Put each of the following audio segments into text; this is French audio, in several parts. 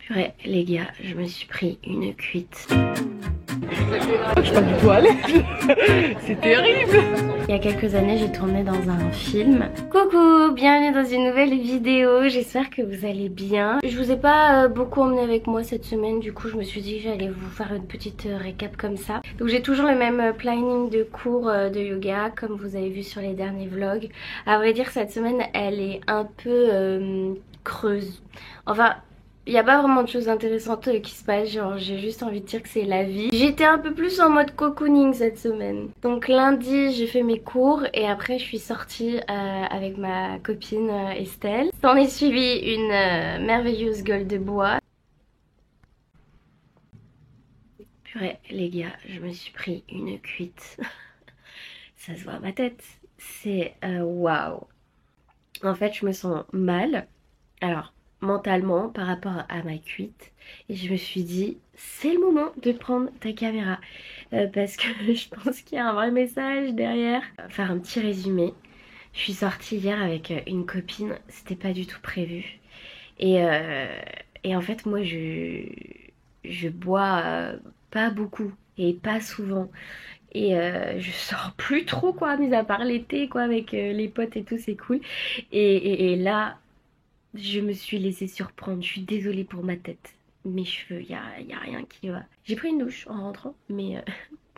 Purée, les gars, je me suis pris une cuite. Je suis pas du tout à l'aise. C'est terrible. Il y a quelques années, j'ai tourné dans un film. Coucou, bienvenue dans une nouvelle vidéo. J'espère que vous allez bien. Je vous ai pas beaucoup emmené avec moi cette semaine. Du coup, je me suis dit que j'allais vous faire une petite récap comme ça. Donc j'ai toujours le même planning de cours de yoga, comme vous avez vu sur les derniers vlogs. À vrai dire, cette semaine, elle est un peu creuse. Enfin, il n'y a pas vraiment de choses intéressantes qui se passent, genre j'ai juste envie de dire que c'est la vie. J'étais un peu plus en mode cocooning cette semaine. Donc lundi j'ai fait mes cours et après je suis sortie avec ma copine Estelle. S'en est suivi une merveilleuse gueule de bois. Purée les gars, je me suis pris une cuite. Ça se voit à ma tête. C'est waouh. En fait je me sens mal. Alors mentalement par rapport à ma cuite et je me suis dit c'est le moment de prendre ta caméra parce que je pense qu'il y a un vrai message derrière. Faire un petit résumé, je suis sortie hier avec une copine, c'était pas du tout prévu et, euh, et en fait moi je bois pas beaucoup et pas souvent et je sors plus trop quoi, mis à part l'été quoi avec les potes et tout, c'est cool et là je me suis laissée surprendre, je suis désolée pour ma tête. Mes cheveux, y a rien qui va. J'ai pris une douche en rentrant, mais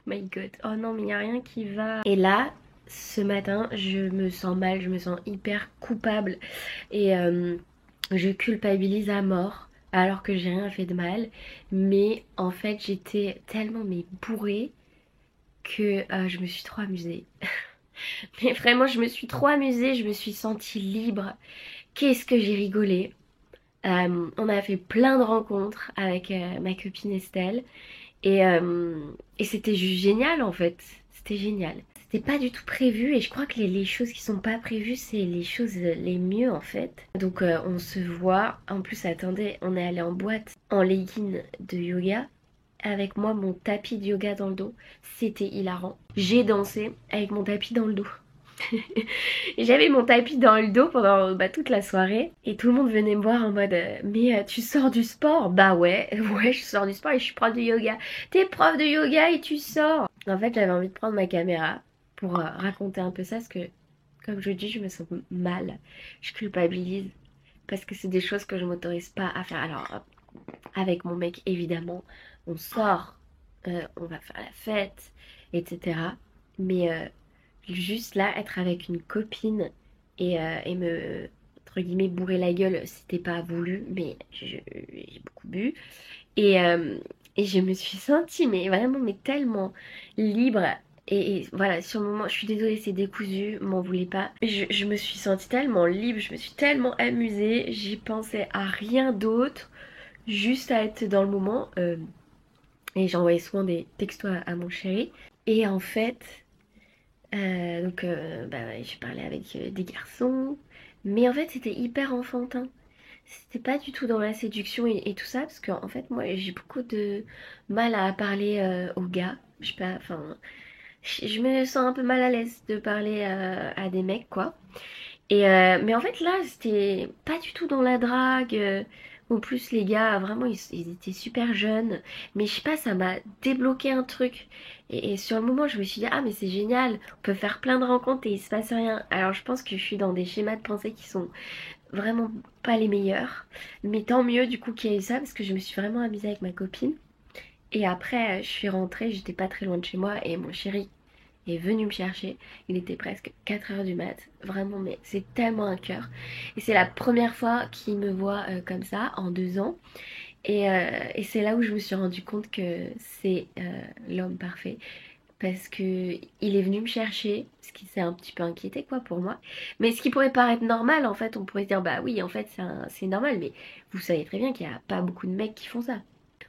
my god, oh non, mais y a rien qui va. Et là, ce matin, je me sens mal, je me sens hyper coupable et je culpabilise à mort alors que j'ai rien fait de mal. Mais en fait, j'étais tellement bourrée que je me suis trop amusée. Mais vraiment, je me suis trop amusée, je me suis sentie libre. Qu'est-ce que j'ai rigolé. On a fait plein de rencontres avec ma copine Estelle et c'était juste génial en fait. C'était génial. C'était pas du tout prévu et je crois que les choses qui sont pas prévues c'est les choses les mieux en fait. Donc on se voit. En plus attendez, on est allé en boîte en legging de yoga avec moi mon tapis de yoga dans le dos. C'était hilarant. J'ai dansé avec mon tapis dans le dos. J'avais mon tapis dans le dos pendant toute la soirée et tout le monde venait me voir en mode mais tu sors du sport? Bah ouais, ouais je sors du sport et je suis prof de yoga. T'es prof de yoga et tu sors? En fait j'avais envie de prendre ma caméra pour raconter un peu ça parce que comme je vous dis je me sens mal. Je culpabilise parce que c'est des choses que je m'autorise pas à faire. Alors avec mon mec évidemment on sort, on va faire la fête, etc. Mais juste là, être avec une copine et me, entre guillemets, bourrer la gueule, c'était pas voulu, mais j'ai beaucoup bu. Et, euh, et je me suis sentie, mais vraiment, mais tellement libre. Et voilà, sur le moment, je suis désolée, c'est décousu, m'en voulez pas. Je me suis sentie tellement libre, je me suis tellement amusée, j'y pensais à rien d'autre, juste à être dans le moment. Et j'envoyais souvent des textos à mon chéri. Et en fait, j'ai parlé avec des garçons, mais en fait c'était hyper enfantin. C'était pas du tout dans la séduction et tout ça, parce qu'en fait moi j'ai beaucoup de mal à parler aux gars. Je sais pas, enfin, je me sens un peu mal à l'aise de parler à des mecs quoi. Mais en fait là c'était pas du tout dans la drague. En plus les gars vraiment ils étaient super jeunes. Mais je sais pas, ça m'a débloqué un truc. Et sur le moment je me suis dit ah mais c'est génial, on peut faire plein de rencontres et il se passe rien. Alors je pense que je suis dans des schémas de pensée qui sont vraiment pas les meilleurs. Mais tant mieux du coup qu'il y ait eu ça parce que je me suis vraiment amusée avec ma copine. Et après je suis rentrée, j'étais pas très loin de chez moi et mon chéri est venu me chercher. Il était presque 4 heures du mat. Vraiment, mais c'est tellement un cœur. Et c'est la première fois qu'il me voit comme ça en 2 ans. Et c'est là où je me suis rendu compte que c'est l'homme parfait. Parce que il est venu me chercher, ce qui s'est un petit peu inquiété quoi pour moi. Mais ce qui pourrait paraître normal en fait, on pourrait se dire bah oui en fait c'est normal. Mais vous savez très bien qu'il n'y a pas beaucoup de mecs qui font ça.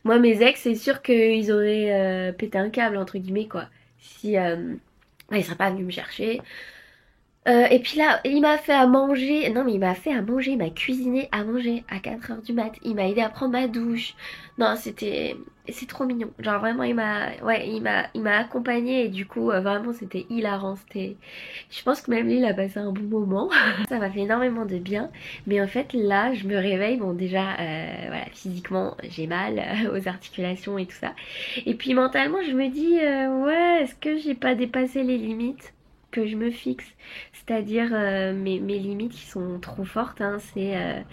Moi mes ex c'est sûr qu'ils auraient pété un câble entre guillemets quoi. Si ouais, il serait pas venu me chercher. Et puis là, il m'a fait à manger. Non, mais il m'a fait à manger, il m'a cuisiné à manger à 4 h du mat. Il m'a aidé à prendre ma douche. Non, c'était. C'est trop mignon. Genre vraiment, il m'a. Ouais, il m'a accompagnée et du coup, vraiment, c'était hilarant. C'était. Je pense que même lui, il a passé un bon moment. Ça m'a fait énormément de bien. Mais en fait, là, je me réveille. Bon, déjà, voilà, physiquement, j'ai mal aux articulations et tout ça. Et puis mentalement, je me dis, ouais, est-ce que j'ai pas dépassé les limites que je me fixe? C'est-à-dire mes limites qui sont trop fortes, hein, c'est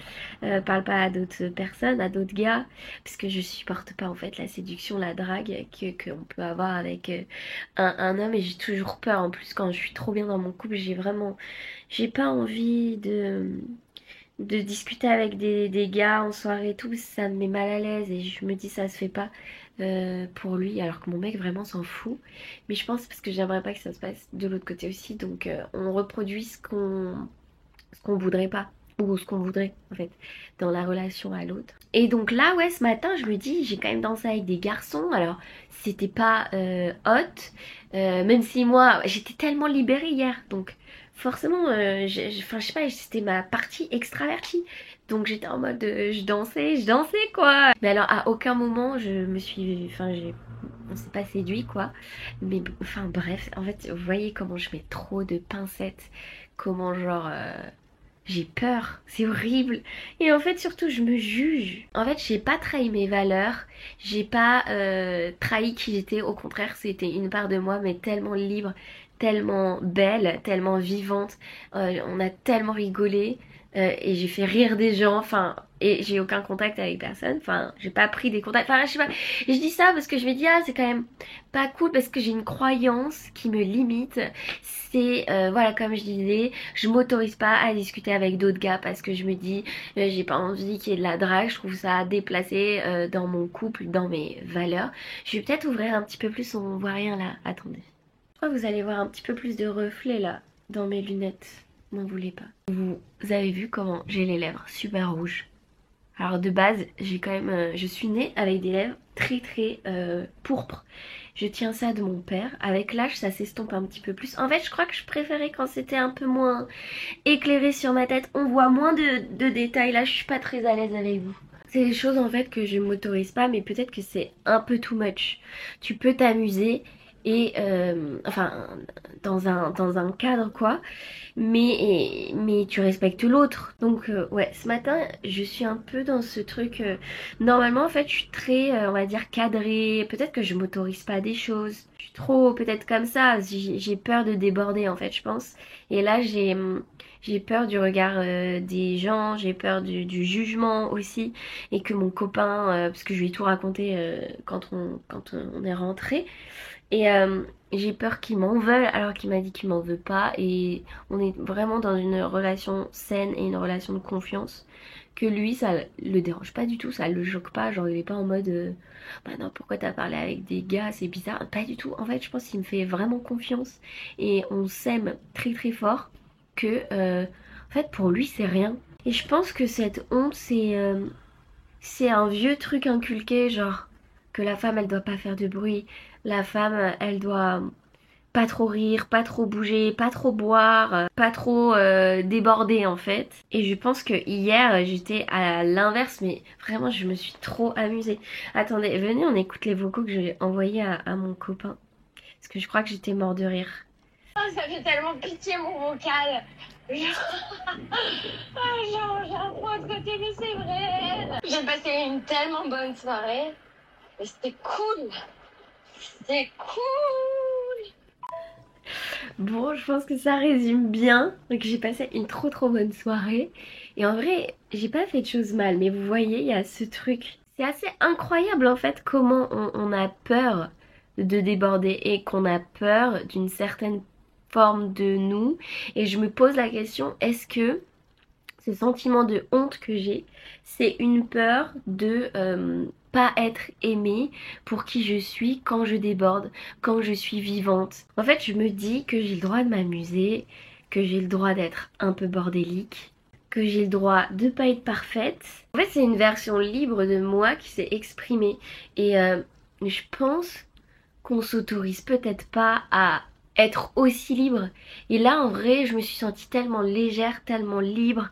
parle pas à d'autres personnes, à d'autres gars, parce que je supporte pas en fait la séduction, la drague qu'on peut avoir avec un homme et j'ai toujours peur. En plus, quand je suis trop bien dans mon couple, j'ai pas envie de discuter avec des gars en soirée et tout, ça me met mal à l'aise et je me dis ça se fait pas pour lui, alors que mon mec vraiment s'en fout. Mais je pense parce que j'aimerais pas que ça se passe de l'autre côté aussi, donc on reproduit ce qu'on voudrait pas. Ou ce qu'on voudrait en fait dans la relation à l'autre. Et donc là ouais ce matin je me dis j'ai quand même dansé avec des garçons. Alors c'était pas hot. Même si moi j'étais tellement libérée hier. Donc forcément enfin je sais pas c'était ma partie extravertie. Donc j'étais en mode je dansais quoi. Mais alors à aucun moment je me suis. Enfin on s'est pas séduit quoi. Mais enfin bref en fait vous voyez comment je mets trop de pincettes. Comment genre j'ai peur, c'est horrible. Et en fait, surtout, je me juge. En fait, j'ai pas trahi mes valeurs. J'ai pas trahi qui j'étais. Au contraire, c'était une part de moi, mais tellement libre, tellement belle, tellement vivante. On a tellement rigolé. Et j'ai fait rire des gens. Enfin, et j'ai aucun contact avec personne. Enfin, j'ai pas pris des contacts. Enfin, je sais pas. Je dis ça parce que je me dis, ah, c'est quand même pas cool parce que j'ai une croyance qui me limite. C'est, voilà, comme je disais, je m'autorise pas à discuter avec d'autres gars parce que je me dis, j'ai pas envie qu'il y ait de la drague. Je trouve ça déplacé dans mon couple, dans mes valeurs. Je vais peut-être ouvrir un petit peu plus. On voit rien là. Attendez. Je crois que vous allez voir un petit peu plus de reflets là dans mes lunettes. N'en voulez pas. Vous avez vu comment j'ai les lèvres super rouges. Alors de base, j'ai quand même, je suis née avec des lèvres très très pourpres. Je tiens ça de mon père. Avec l'âge, ça s'estompe un petit peu plus. En fait, je crois que je préférais quand c'était un peu moins éclairé sur ma tête. On voit moins de détails. Là, je suis pas très à l'aise avec vous. C'est des choses en fait que je m'autorise pas, mais peut-être que c'est un peu too much. Tu peux t'amuser et enfin dans un cadre quoi, mais tu respectes l'autre. Donc ouais, ce matin je suis un peu dans ce truc. Normalement en fait je suis très on va dire cadrée. Peut-être que je m'autorise pas des choses. Je suis trop peut-être comme ça. J'ai peur de déborder en fait je pense. Et là j'ai peur du regard des gens, j'ai peur du jugement aussi, et que mon copain, parce que je lui ai tout raconté quand on est rentré, et j'ai peur qu'il m'en veuille alors qu'il m'a dit qu'il m'en veut pas, et on est vraiment dans une relation saine et une relation de confiance, que lui ça le dérange pas du tout, ça le choque pas, genre il est pas en mode bah non pourquoi t'as parlé avec des gars, c'est bizarre, pas du tout, en fait je pense qu'il me fait vraiment confiance et on s'aime très très fort que en fait pour lui c'est rien. Et je pense que cette honte c'est un vieux truc inculqué, genre que la femme elle doit pas faire de bruit, la femme elle doit pas trop rire, pas trop bouger, pas trop boire, pas trop déborder en fait. Et je pense que hier j'étais à l'inverse, mais vraiment je me suis trop amusée. Attendez, venez on écoute les vocaux que j'ai envoyés à mon copain, parce que je crois que j'étais mort de rire. Oh, ça fait tellement pitié mon vocal. Genre, j'ai un point de côté, mais c'est vrai. J'ai passé une tellement bonne soirée. Et c'était cool. C'était cool. Bon, je pense que ça résume bien. Donc j'ai passé une trop trop bonne soirée. Et en vrai, j'ai pas fait de choses mal. Mais vous voyez, il y a ce truc. C'est assez incroyable en fait comment on a peur de déborder et qu'on a peur d'une certaine forme de nous. Et je me pose la question, est-ce que ce sentiment de honte que j'ai, c'est une peur de pas être aimée pour qui je suis quand je déborde, quand je suis vivante. En fait, je me dis que j'ai le droit de m'amuser, que j'ai le droit d'être un peu bordélique, que j'ai le droit de pas être parfaite. En fait, c'est une version libre de moi qui s'est exprimée. Et je pense qu'on s'autorise peut-être pas à être aussi libre. Et là en vrai je me suis sentie tellement légère, tellement libre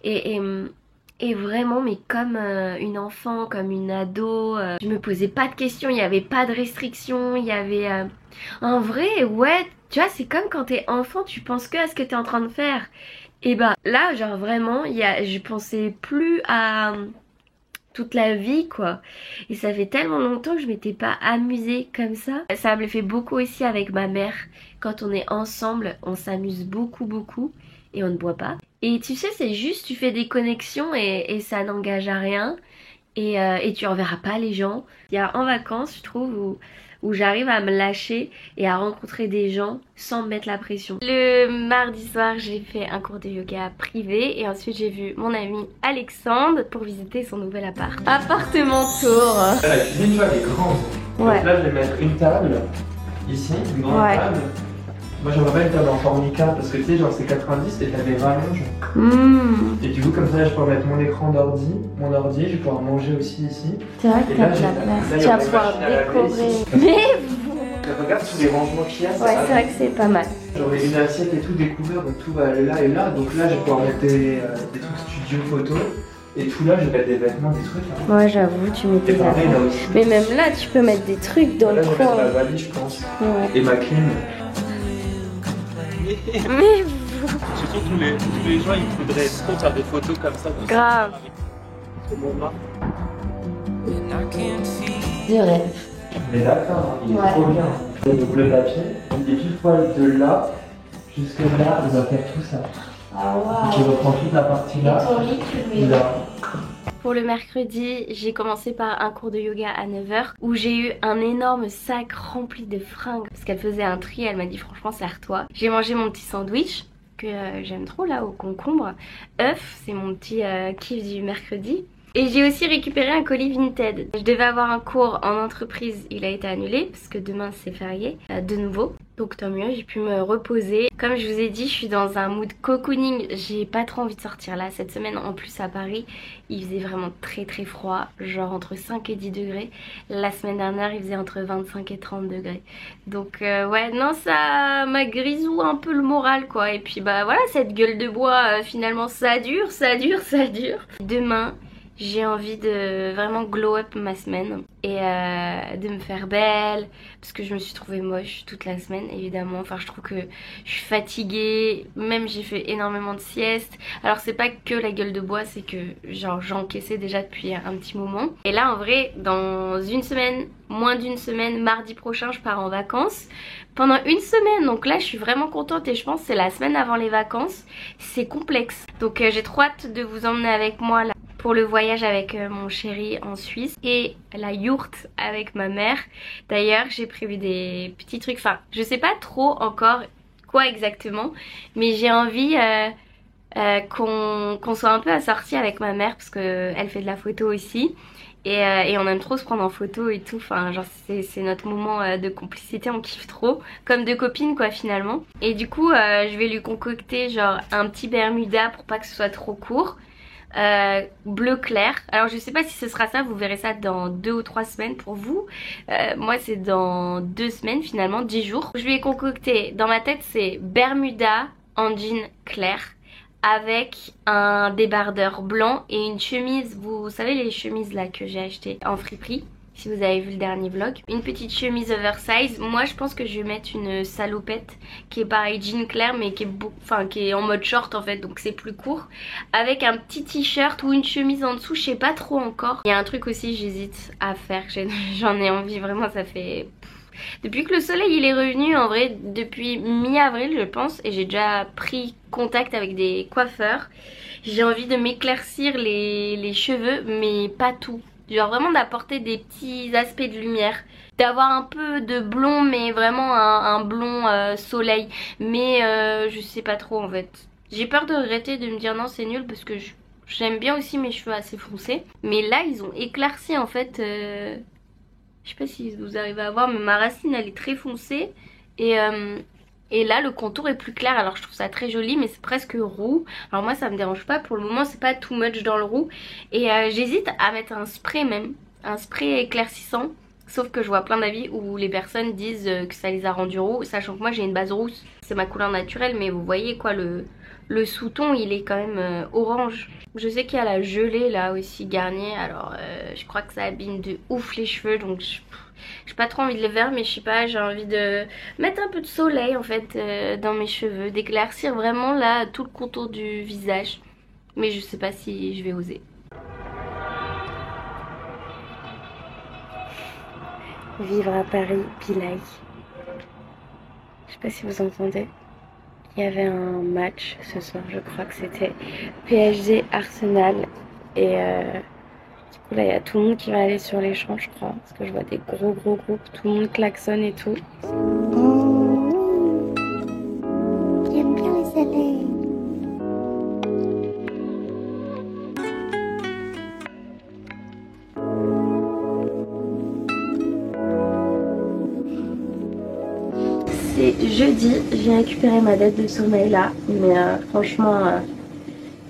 et vraiment mais comme une enfant, comme une ado. Je me posais pas de questions, il n'y avait pas de restrictions, il y avait... En vrai ouais, tu vois c'est comme quand t'es enfant tu penses que à ce que t'es en train de faire. Et bah là genre vraiment je pensais plus à toute la vie quoi. Et ça fait tellement longtemps que je m'étais pas amusée comme ça. Ça me le fait beaucoup aussi avec ma mère. Quand on est ensemble, on s'amuse beaucoup et on ne boit pas. Et tu sais c'est juste tu fais des connexions et ça n'engage à rien. Et tu reverras pas les gens. Il y a en vacances je trouve où j'arrive à me lâcher et à rencontrer des gens sans me mettre la pression. Le mardi soir j'ai fait un cours de yoga privé et ensuite j'ai vu mon ami Alexandre pour visiter son nouvel appart. Appartement tour. La cuisine, tu vois, elle est grande. Ouais. Donc là, je vais mettre une table, ici, une grande table. Moi, j'aimerais pas une table en formica parce que tu sais, genre c'est 90 et t'as des rallonges. Et du coup, comme ça, je peux mettre mon écran d'ordi, je vais pouvoir manger aussi ici. C'est vrai que Et t'as là, de la là, place. il y Tu vas a des pouvoir machines à laver décorer. ici. Mais Regarde tous les rangements qu'il y a. ouais, c'est vrai que c'est pas mal. J'aurai une assiette et tout découvert, donc tout va aller là et là. Donc là, je vais pouvoir mettre des trucs studio photo. Et tout là, je vais mettre des vêtements, des trucs. Là. Ouais, j'avoue, tu mets Et tes pareil, là affaires. aussi. Mais même là, tu peux mettre des trucs dans Là, le je vais mettre coin. ma valise, je pense. Ouais. Et ma clim. Mais Surtout tous les gens, il faudrait trop faire des photos comme ça. grave. C'est bon, là. De rêve. Mais d'accord, il est Ouais. trop bien. Donc le papier, il est pile poil de là jusque là, il va faire tout ça. Ah Donc il reprend toute la partie là. Là. Pour le mercredi, j'ai commencé par un cours de yoga à 9 h où j'ai eu un énorme sac rempli de fringues parce qu'elle faisait un tri, elle m'a dit franchement sers-toi. J'ai mangé mon petit sandwich que j'aime trop là au concombre. œuf, c'est mon petit kiff du mercredi. Et j'ai aussi récupéré un colis Vinted. Je devais avoir un cours en entreprise, il a été annulé parce que demain c'est férié de nouveau. Donc tant mieux, j'ai pu me reposer. Comme je vous ai dit, je suis dans un mood cocooning. J'ai pas trop envie de sortir là. Cette semaine en plus à Paris, il faisait vraiment très froid. Genre entre 5 et 10 degrés. La semaine dernière, il faisait entre 25 et 30 degrés. Donc ouais, non, ça m'a grisou un peu le moral quoi. Et puis bah voilà, cette gueule de bois, finalement ça dure. Demain, j'ai envie de vraiment glow up ma semaine et de me faire belle parce que je me suis trouvée moche toute la semaine évidemment. Enfin je trouve que je suis fatiguée, même j'ai fait énormément de siestes. Alors c'est pas que la gueule de bois, c'est que genre j'encaissais déjà depuis un petit moment. Et là en vrai dans une semaine, moins d'une semaine, mardi prochain je pars en vacances pendant une semaine. Donc là je suis vraiment contente et je pense que c'est la semaine avant les vacances. C'est complexe. Donc j'ai trop hâte de vous emmener avec moi là pour le voyage avec mon chéri en Suisse et la yourte avec ma mère. D'ailleurs j'ai prévu des petits trucs, enfin je sais pas trop encore quoi exactement, mais j'ai envie qu'on soit un peu assortis avec ma mère parce qu'elle fait de la photo aussi. Et on aime trop se prendre en photo et tout, enfin genre c'est notre moment de complicité, on kiffe trop, comme deux copines quoi finalement. Et du coup je vais lui concocter genre un petit Bermuda pour pas que ce soit trop court. Bleu clair, alors je sais pas si ce sera ça, vous verrez ça dans 2 ou 3 semaines pour vous. Moi c'est dans 2 semaines finalement, 10 jours. Je lui ai concocté, dans ma tête c'est Bermuda en jean clair avec un débardeur blanc et une chemise, vous savez les chemises là que j'ai acheté en friperie si vous avez vu le dernier vlog. Une petite chemise oversize. Moi je pense que je vais mettre une salopette qui est pareil jean clair mais qui est en mode short en fait, donc c'est plus court, avec un petit t-shirt ou une chemise en dessous, je sais pas trop encore. Il y a un truc aussi j'hésite à faire, j'en ai envie vraiment, ça fait... Depuis que le soleil il est revenu, en vrai depuis mi-avril je pense, et j'ai déjà pris contact avec des coiffeurs, j'ai envie de m'éclaircir les cheveux mais pas tout. Genre vraiment d'apporter des petits aspects de lumière, d'avoir un peu de blond mais vraiment un blond soleil. Mais je sais pas trop en fait. J'ai peur de regretter, de me dire non c'est nul parce que j'aime bien aussi mes cheveux assez foncés. Mais là ils ont éclairci en fait, je sais pas si vous arrivez à voir mais ma racine elle est très foncée. Et là le contour est plus clair, alors je trouve ça très joli mais c'est presque roux. Alors moi ça me dérange pas, pour le moment c'est pas too much dans le roux. Et j'hésite à mettre un spray même, un spray éclaircissant Sauf que je vois plein d'avis où les personnes disent que ça les a rendus roux, sachant que moi j'ai une base rousse. C'est ma couleur naturelle, mais vous voyez quoi, le sous-ton il est quand même orange. Je sais qu'il y a la gelée là aussi Garnier, alors je crois que ça abîme de ouf les cheveux, donc j'ai pas trop envie de les faire, mais je sais pas, j'ai envie de mettre un peu de soleil en fait dans mes cheveux, d'éclaircir vraiment là tout le contour du visage. Mais je sais pas si je vais oser. Vivre à Paris, Pilaï. Je sais pas si vous entendez. Il y avait un match ce soir, je crois que c'était PSG Arsenal. Et du coup là il y a tout le monde qui va aller sur les champs je crois. Parce que je vois des gros groupes, tout le monde klaxonne et tout. Qui aime bien les soleils. C'est jeudi, je viens récupérer ma dette de sommeil là, mais franchement,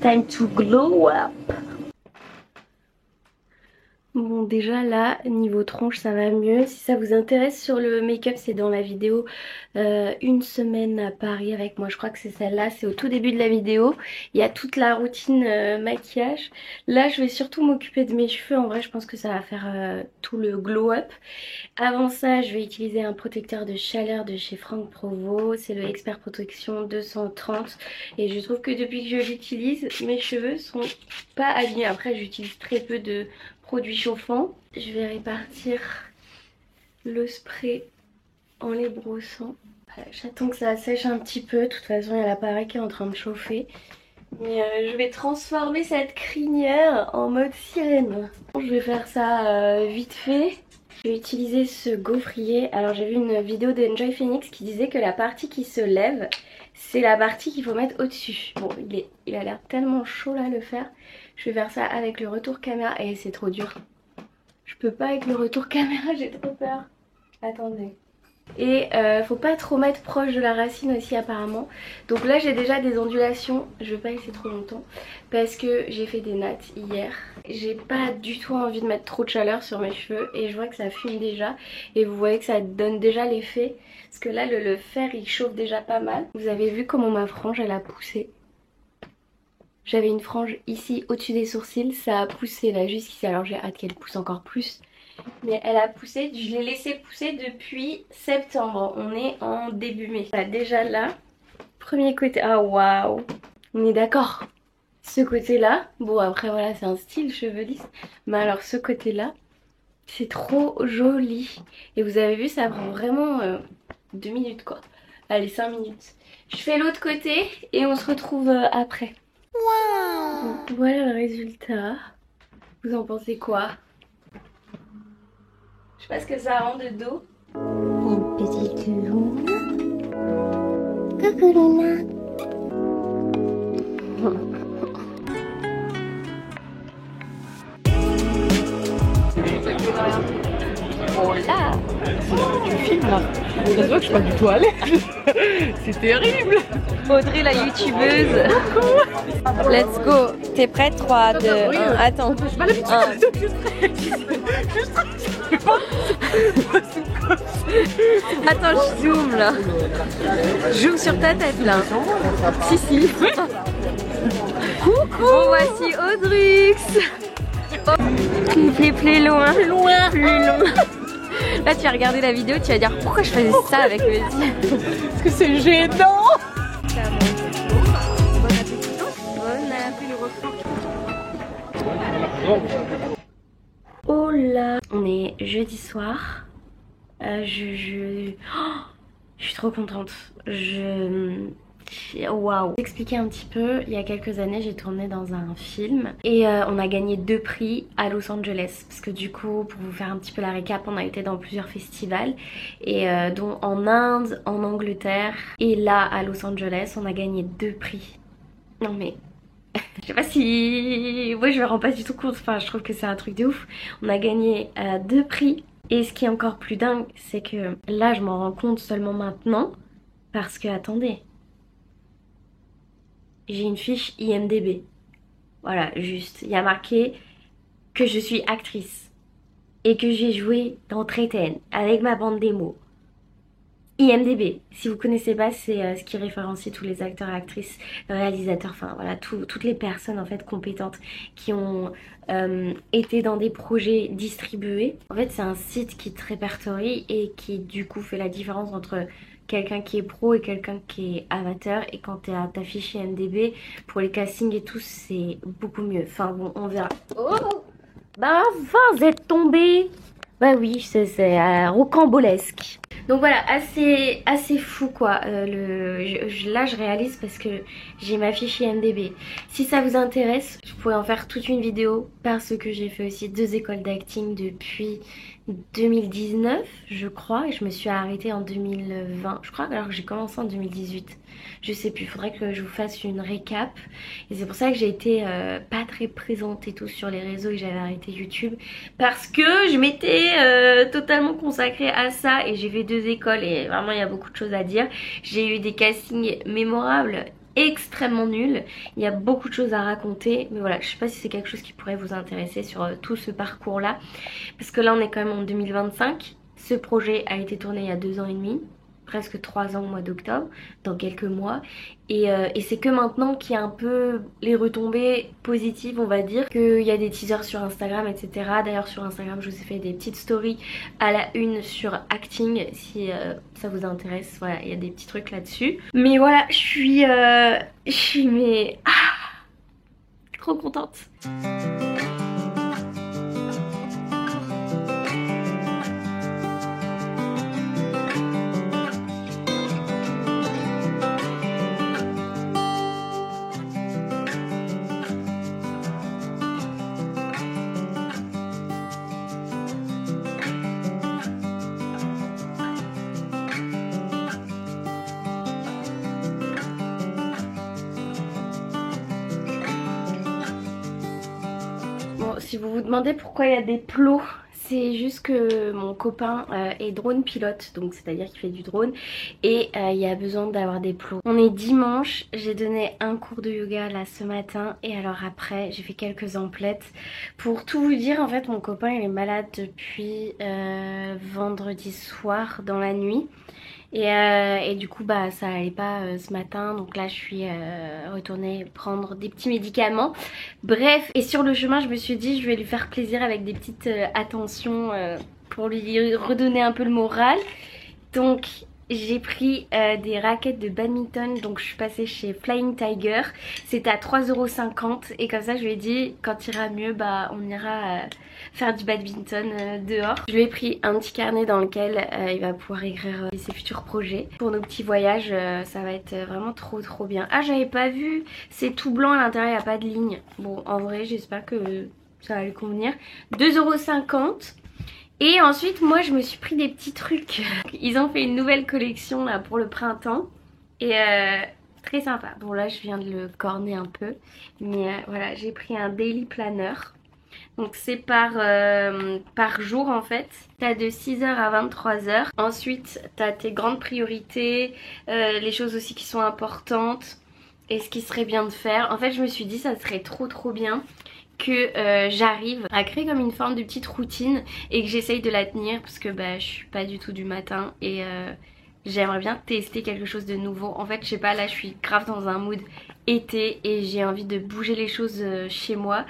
time to glow up. Bon déjà là, niveau tronche ça va mieux. Si ça vous intéresse sur le make-up, c'est dans la vidéo une semaine à Paris avec moi. Je crois que c'est celle-là, c'est au tout début de la vidéo. Il y a toute la routine maquillage. Là je vais surtout m'occuper de mes cheveux. En vrai je pense que ça va faire tout le glow up. Avant ça je vais utiliser un protecteur de chaleur de chez Franck Provo. C'est le Expert Protection 230. Et je trouve que depuis que je l'utilise, mes cheveux sont pas abîmés. Après j'utilise très peu de produits chauffants. Je vais répartir le spray en les brossant. Voilà, j'attends que ça sèche un petit peu. De toute façon, il y a l'appareil qui est en train de chauffer. Mais je vais transformer cette crinière en mode sirène. Je vais faire ça vite fait. Je vais utiliser ce gaufrier. Alors j'ai vu une vidéo d'Enjoy Phoenix qui disait que la partie qui se lève, c'est la partie qu'il faut mettre au-dessus. Bon, il a l'air tellement chaud là à le faire. Je vais faire ça avec le retour caméra. Et c'est trop dur. Je peux pas avec le retour caméra, j'ai trop peur. Attendez. Et faut pas trop mettre proche de la racine aussi apparemment. Donc là j'ai déjà des ondulations. Je vais pas laisser trop longtemps. Parce que j'ai fait des nattes hier. J'ai pas du tout envie de mettre trop de chaleur sur mes cheveux. Et je vois que ça fume déjà. Et vous voyez que ça donne déjà l'effet. Parce que là le fer il chauffe déjà pas mal. Vous avez vu comment ma frange elle a poussé. J'avais une frange ici au-dessus des sourcils, ça a poussé là jusqu'ici, alors j'ai hâte qu'elle pousse encore plus. Mais elle a poussé, je l'ai laissé pousser depuis septembre, on est en début mai. Là, déjà là, premier côté, ah waouh, on est d'accord. Ce côté là, bon après voilà c'est un style cheveux lisses, mais alors ce côté là, c'est trop joli. Et vous avez vu ça prend vraiment 2 minutes quoi, allez 5 minutes. Je fais l'autre côté et on se retrouve après. Wow. Donc, voilà le résultat. Vous en pensez quoi? Je sais pas ce que ça rend de dos. Une petite Luna. Coucou Luna. Oh là. Tu filmes là. Ça se voit que je suis pas du tout à l'aise. C'est terrible. Audrey la youtubeuse. Let's go. T'es prête? 3, 2, 1, attends. Attends, je zoome là. Je zoome sur ta tête là. Si. Coucou. Bon, voici Audrux. Plus loin. Là tu vas regarder la vidéo, tu vas dire pourquoi je faisais ça avec mes yeux. Parce que c'est gênant. Oh là, on est jeudi soir. Je suis trop contente. Waouh. Pour expliquer un petit peu, il y a quelques années j'ai tourné dans un film et on a gagné 2 prix à Los Angeles parce que du coup pour vous faire un petit peu la récap, on a été dans plusieurs festivals et dont en Inde, en Angleterre et là à Los Angeles on a gagné 2 prix. Non mais je sais pas si... Ouais, je me rends pas du tout compte, enfin je trouve que c'est un truc de ouf. On a gagné 2 prix et ce qui est encore plus dingue c'est que là je m'en rends compte seulement maintenant parce que attendez, j'ai une fiche IMDb. Voilà, juste. Il y a marqué que je suis actrice. et que j'ai joué dans Treten avec ma bande démo. IMDb, si vous connaissez pas, c'est ce qui référencie tous les acteurs, actrices, réalisateurs, enfin voilà, toutes les personnes en fait compétentes qui ont été dans des projets distribués. En fait, c'est un site qui te répertorie et qui du coup fait la différence entre quelqu'un qui est pro et quelqu'un qui est amateur. Et quand t'es à ta fiche IMDb, pour les castings et tout, c'est beaucoup mieux. Enfin bon, on verra. Oh, bah vous êtes tombé. Bah oui, c'est rocambolesque. Donc voilà, assez fou quoi. Là je réalise parce que j'ai ma fiche IMDb. Si ça vous intéresse, je pourrais en faire toute une vidéo parce que j'ai fait aussi 2 écoles d'acting depuis 2019 je crois, et je me suis arrêtée en 2020 je crois, alors que j'ai commencé en 2018. Je sais plus, faudrait que je vous fasse une récap. Et c'est pour ça que j'ai été pas très présente et tout sur les réseaux et j'avais arrêté YouTube. Parce que je m'étais totalement consacrée à ça et j'ai fait 2 écoles et vraiment il y a beaucoup de choses à dire. J'ai eu des castings mémorables, extrêmement nuls. Il y a beaucoup de choses à raconter. Mais voilà, je sais pas si c'est quelque chose qui pourrait vous intéresser sur tout ce parcours là. Parce que là on est quand même en 2025. Ce projet a été tourné il y a 2 ans et demi. Presque 3 ans au mois d'octobre, dans quelques mois. Et c'est que maintenant qu'il y a un peu les retombées positives, on va dire, qu'il y a des teasers sur Instagram, etc. D'ailleurs sur Instagram, je vous ai fait des petites stories à la une sur acting, si ça vous intéresse. Voilà, il y a des petits trucs là-dessus. Mais voilà, je suis trop contente. Si vous vous demandez pourquoi il y a des plots, c'est juste que mon copain est drone pilote, donc c'est-à-dire qu'il fait du drone et il y a besoin d'avoir des plots. On est dimanche, j'ai donné un cours de yoga là ce matin et alors après j'ai fait quelques emplettes. Pour tout vous dire, en fait mon copain il est malade depuis vendredi soir dans la nuit. Et du coup bah ça allait pas ce matin, donc là je suis retournée prendre des petits médicaments. Bref, et sur le chemin je me suis dit je vais lui faire plaisir avec des petites attentions pour lui redonner un peu le moral. Donc j'ai pris des raquettes de badminton, donc je suis passée chez Flying Tiger. C'était à 3,50 € et comme ça je lui ai dit quand il ira mieux bah on ira faire du badminton dehors. Je lui ai pris un petit carnet dans lequel il va pouvoir écrire ses futurs projets. Pour nos petits voyages ça va être vraiment trop bien. Ah j'avais pas vu, c'est tout blanc à l'intérieur, il n'y a pas de ligne. Bon en vrai j'espère que ça va lui convenir. 2,50 €. Et ensuite moi je me suis pris des petits trucs. Ils ont fait une nouvelle collection là pour le printemps. Et très sympa. Bon là je viens de le corner un peu. Mais voilà, j'ai pris un daily planner. Donc c'est par jour en fait. T'as de 6 h à 23 h. Ensuite t'as tes grandes priorités. Les choses aussi qui sont importantes. Et ce qui serait bien de faire. En fait je me suis dit ça serait trop bien que j'arrive à créer comme une forme de petite routine et que j'essaye de la tenir parce que bah je suis pas du tout du matin et j'aimerais bien tester quelque chose de nouveau. En fait je sais pas, là je suis grave dans un mood été et j'ai envie de bouger les choses chez moi,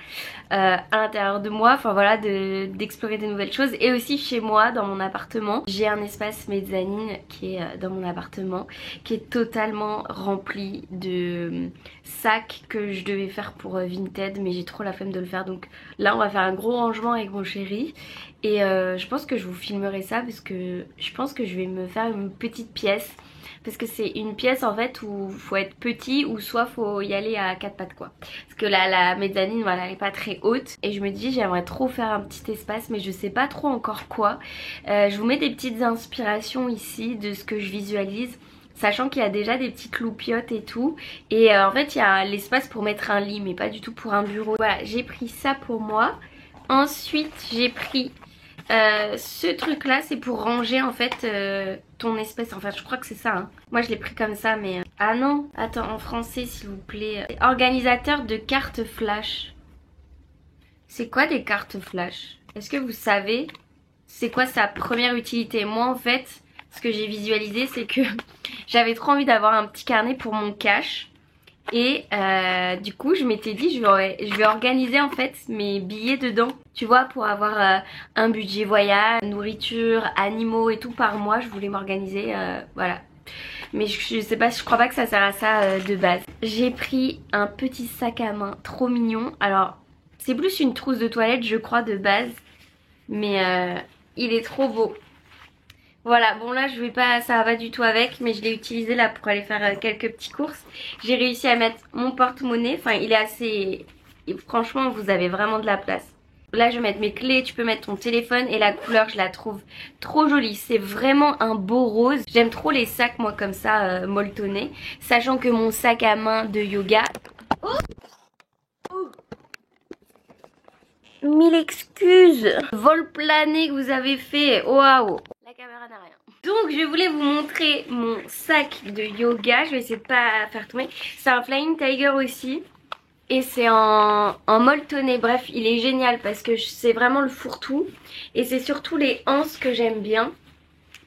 à l'intérieur de moi, enfin voilà, d'explorer des nouvelles choses. Et aussi chez moi dans mon appartement, j'ai un espace mezzanine qui est dans mon appartement, qui est totalement rempli de sacs que je devais faire pour Vinted, mais j'ai trop la flemme de le faire. Donc là on va faire un gros rangement avec mon chéri et je pense que je vous filmerai ça parce que je pense que je vais me faire une petite pièce. Parce que c'est une pièce en fait où faut être petit ou soit faut y aller à 4 pattes quoi. Parce que la mezzanine voilà elle est pas très haute. Et je me dis j'aimerais trop faire un petit espace mais je sais pas trop encore quoi. Je vous mets des petites inspirations ici de ce que je visualise. Sachant qu'il y a déjà des petites loupiottes et tout. Et en fait il y a l'espace pour mettre un lit mais pas du tout pour un bureau. Voilà, j'ai pris ça pour moi. Ensuite j'ai pris ce truc là, c'est pour ranger en fait ton espèce. En fait je crois que c'est ça hein. Moi je l'ai pris comme ça mais ah non, attends, en français s'il vous plaît. Organisateur de cartes flash. C'est quoi des cartes flash? est-ce que vous savez c'est quoi sa première utilité? Moi en fait, ce que j'ai visualisé c'est que j'avais trop envie d'avoir un petit carnet pour mon cash. Et du coup je m'étais dit je vais organiser en fait mes billets dedans. Tu vois, pour avoir un budget voyage, nourriture, animaux et tout par mois. Je voulais m'organiser, voilà. Mais je sais pas, je crois pas que ça sert à ça de base. J'ai pris un petit sac à main trop mignon. Alors c'est plus une trousse de toilette je crois de base. Mais il est trop beau. Voilà, bon là je vais pas, ça va pas du tout avec, mais je l'ai utilisé là pour aller faire quelques petites courses. J'ai réussi à mettre mon porte-monnaie, enfin il est assez... Franchement vous avez vraiment de la place. Là je vais mettre mes clés, tu peux mettre ton téléphone et la couleur je la trouve trop jolie. C'est vraiment un beau rose. J'aime trop les sacs moi comme ça molletonnés. Sachant que mon sac à main de yoga... Mille excuses. Vol plané que vous avez fait, waouh. La caméra n'a rien. Donc je voulais vous montrer mon sac de yoga. Je vais essayer de pas faire tomber. C'est un Flying Tiger aussi. Et c'est en molletonné. Bref, il est génial parce que c'est vraiment le fourre-tout. Et c'est surtout les anses que j'aime bien.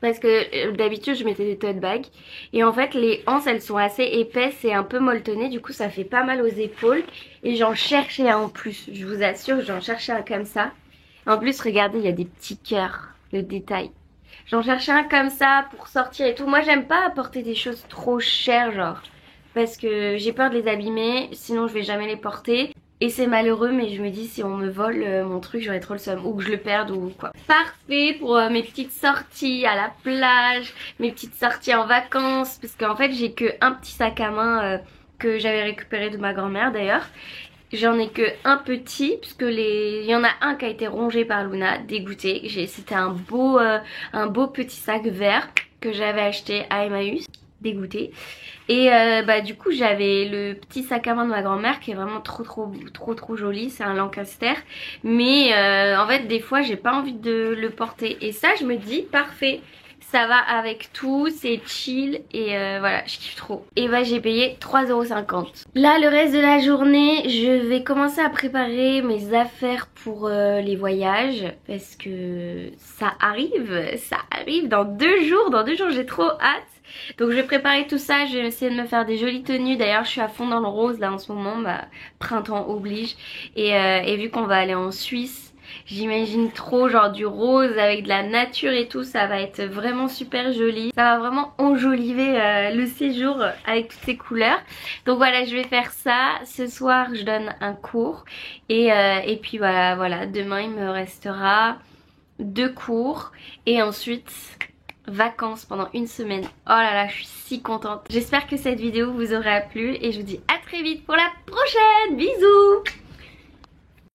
Parce que d'habitude je mettais des tote bags. Et en fait les anses elles sont assez épaisses et un peu molletonnées. Du coup ça fait pas mal aux épaules. Et j'en cherchais un en plus. Je vous assure j'en cherchais un comme ça. En plus regardez il y a des petits cœurs. Le détail. J'en cherchais un comme ça pour sortir et tout. Moi j'aime pas apporter des choses trop chères genre. Parce que j'ai peur de les abîmer. Sinon je vais jamais les porter. Et c'est malheureux mais je me dis si on me vole mon truc j'aurais trop le seum. Ou que je le perde ou quoi. Parfait pour mes petites sorties à la plage. Mes petites sorties en vacances. Parce qu'en fait j'ai que un petit sac à main que j'avais récupéré de ma grand-mère d'ailleurs. J'en ai que un petit puisque il y en a un qui a été rongé par Luna, dégoûté. C'était un beau petit sac vert que j'avais acheté à Emmaüs, dégoûté. Et du coup j'avais le petit sac à main de ma grand-mère qui est vraiment trop joli, c'est un Lancaster. Mais en fait des fois j'ai pas envie de le porter et ça je me dis parfait. Ça va avec tout, c'est chill et voilà, je kiffe trop. Et j'ai payé 3,50 €. Là, le reste de la journée, je vais commencer à préparer mes affaires pour les voyages. Parce que ça arrive dans 2 jours. Dans 2 jours, j'ai trop hâte. Donc je vais préparer tout ça, je vais essayer de me faire des jolies tenues. D'ailleurs je suis à fond dans le rose là en ce moment, printemps oblige. Et vu qu'on va aller en Suisse, j'imagine trop genre du rose avec de la nature et tout, ça va être vraiment super joli. Ça va vraiment enjoliver le séjour avec toutes ces couleurs. Donc voilà, je vais faire ça. Ce soir je donne un cours et puis voilà, demain il me restera 2 cours et ensuite vacances pendant 1 semaine. Oh là là, je suis si contente. J'espère que cette vidéo vous aura plu et je vous dis à très vite pour la prochaine. Bisous.